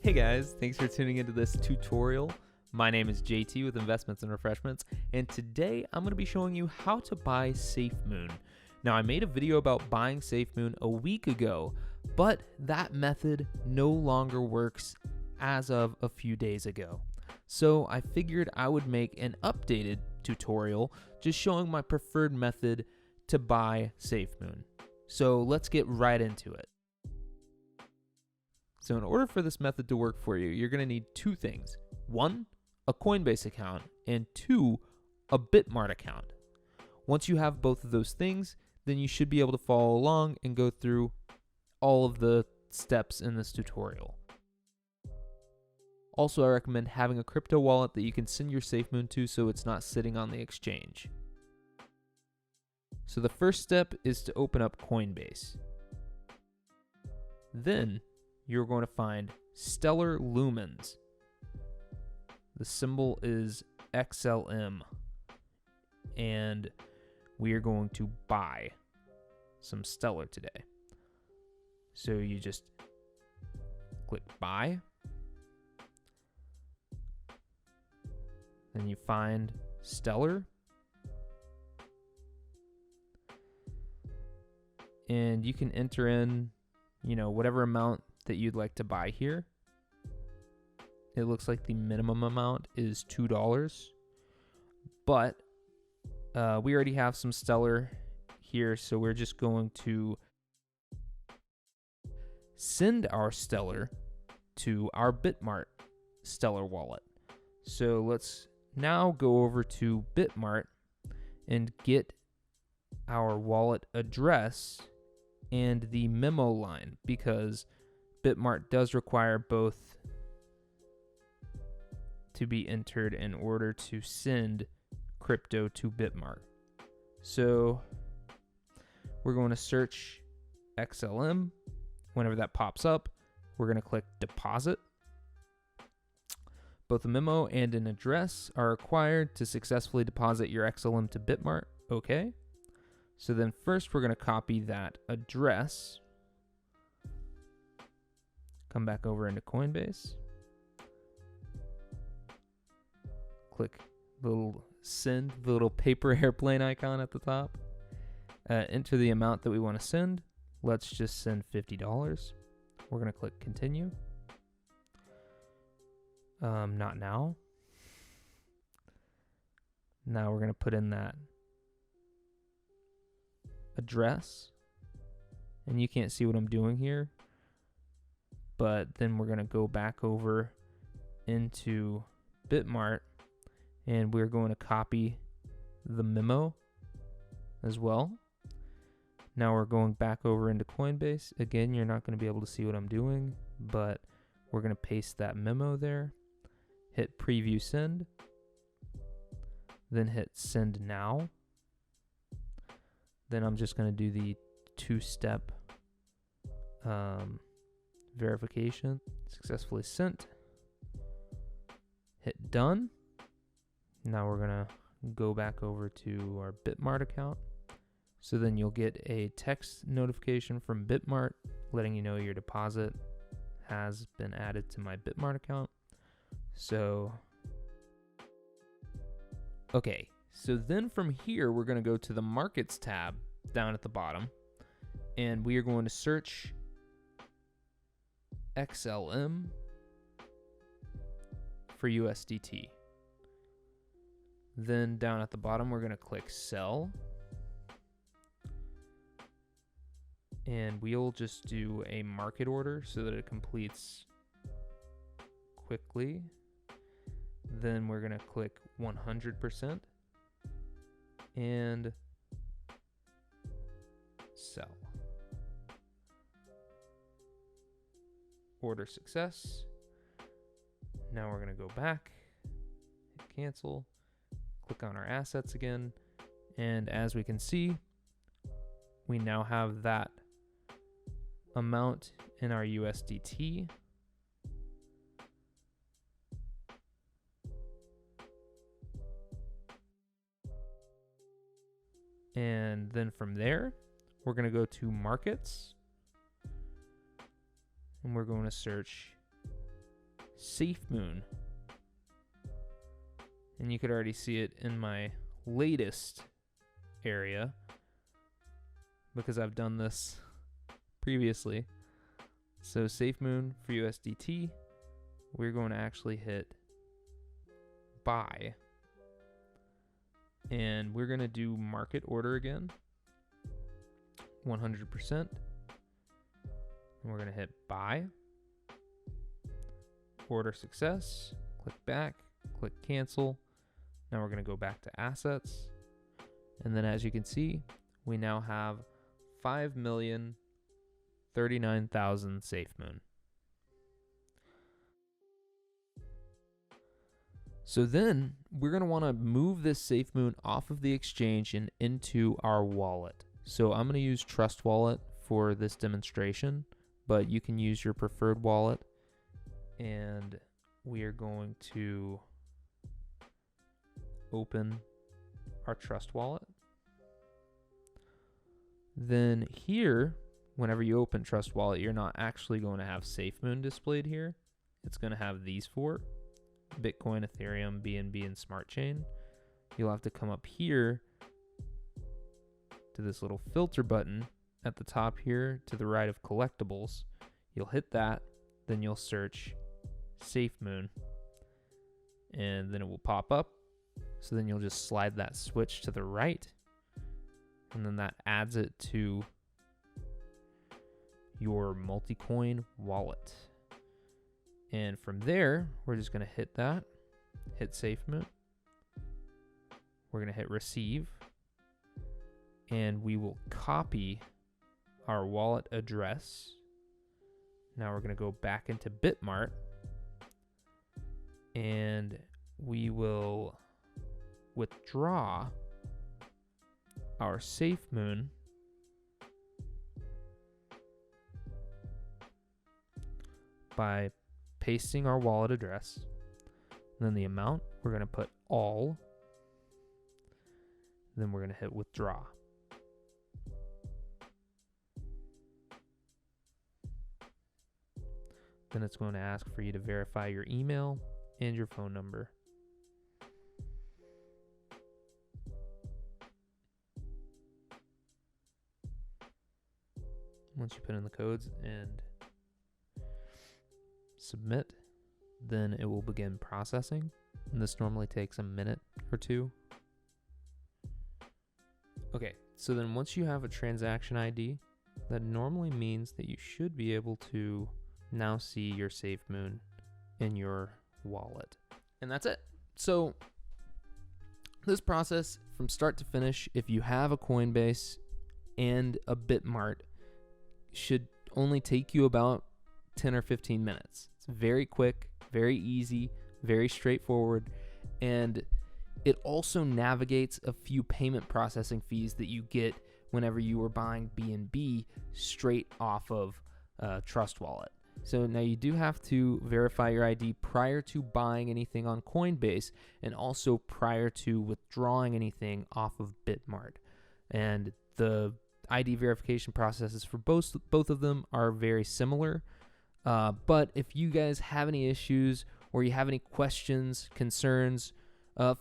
Hey guys, thanks for tuning into this tutorial. My name is JT with Investments and Refreshments, and today I'm going to be showing you how to buy Safemoon. Now, I made a video about buying Safemoon a week ago, but that method no longer works as of a few days ago. So I figured I would make an updated tutorial just showing my preferred method to buy Safemoon. So let's get right into it. So in order for this method to work for you, you're going to need two things. One, a Coinbase account, and two, a BITMART account. Once you have both of those things, then you should be able to follow along and go through all of the steps in this tutorial. Also, I recommend having a crypto wallet that you can send your Safemoon to so it's not sitting on the exchange. So the first step is to open up Coinbase. Then you're going to find Stellar Lumens. The symbol is XLM. And we are going to buy some Stellar today. So you just click buy. Then you find Stellar. And you can enter in, whatever amount that you'd like to buy here. It looks like the minimum amount is $2, but we already have some Stellar here, so we're just going to send our Stellar to our BITMART Stellar wallet. So let's now go over to BITMART and get our wallet address and the memo line, because BITMART does require both to be entered in order to send crypto to BITMART. So we're going to search XLM. Whenever that pops up, we're going to click deposit. Both a memo and an address are required to successfully deposit your XLM to BITMART. Okay. So then first we're going to copy that address. Come back over into Coinbase. Click the little send, the little paper airplane icon at the top. Enter the amount that we want to send. Let's just send $50. We're going to click continue. Not now. Now we're going to put in that address. And you can't see what I'm doing here. But then we're going to go back over into BITMART and we're going to copy the memo as well. Now we're going back over into Coinbase. Again, you're not going to be able to see what I'm doing, but we're going to paste that memo there. Hit preview send. Then hit send now. Then I'm just going to do the two-step verification. Successfully sent. Hit done. Now we're going to go back over to our BITMART account. So then you'll get a text notification from BITMART letting you know your deposit has been added to my BITMART account. So, okay. So then from here, we're going to go to the Markets tab down at the bottom. And we are going to search XLM for USDT. Then down at the bottom, we're going to click sell. And we'll just do a market order so that it completes quickly. Then we're going to click 100% and sell. Order success. Now we're going to go back, hit cancel, click on our assets again, and as we can see, we now have that amount in our USDT. And then from there, we're going to go to markets and we're going to search Safemoon. And you could already see it in my latest area because I've done this previously. So Safemoon for USDT, we're going to actually hit buy. And we're going to do market order again, 100%. And we're going to hit buy, order success, click back, click cancel. Now we're going to go back to assets. And then as you can see, we now have 5,039,000 Safemoon. So then we're going to want to move this Safemoon off of the exchange and into our wallet. So I'm going to use Trust Wallet for this demonstration, but you can use your preferred wallet. And we are going to open our Trust Wallet. Then here, whenever you open Trust Wallet, you're not actually going to have Safemoon displayed here. It's going to have these four: Bitcoin, Ethereum, BNB, and Smart Chain. You'll have to come up here to this little filter button at the top here to the right of collectibles. You'll hit that, then you'll search Safemoon, and then it will pop up. So then you'll just slide that switch to the right, and then that adds it to your multi-coin wallet. And from there, we're just going to hit that, hit Safemoon. We're going to hit receive, and we will copy our wallet address. Now we're going to go back into BITMART, and we will withdraw our Safemoon by pasting our wallet address. And then the amount, we're going to put all. Then we're going to hit withdraw. Then it's going to ask for you to verify your email and your phone number. Once you put in the codes and submit, then it will begin processing. And this normally takes a minute or two. Okay, so then once you have a transaction ID, that normally means that you should be able to now see your Safemoon in your wallet. And that's it. So this process from start to finish, if you have a Coinbase and a BITMART, should only take you about 10 or 15 minutes. It's very quick, very easy, very straightforward, and it also navigates a few payment processing fees that you get whenever you are buying BNB straight off of Trust Wallet. So now you do have to verify your ID prior to buying anything on Coinbase and also prior to withdrawing anything off of BITMART. And the ID verification processes for both of them are very similar. But if you guys have any issues or you have any questions, concerns,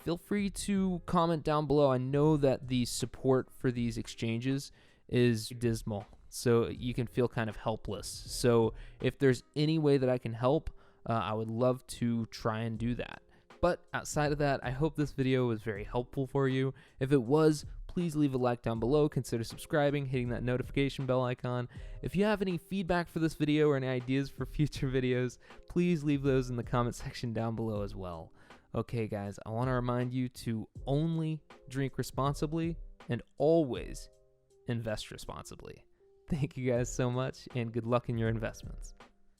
feel free to comment down below. I know that the support for these exchanges is dismal, so you can feel kind of helpless. So if there's any way that I can help, I would love to try and do that. But outside of that, I hope this video was very helpful for you. If it was, please leave a like down below, consider subscribing, hitting that notification bell icon. If you have any feedback for this video or any ideas for future videos, please leave those in the comment section down below as well. Okay guys, I want to remind you to only drink responsibly and always invest responsibly. Thank you guys so much, and good luck in your investments.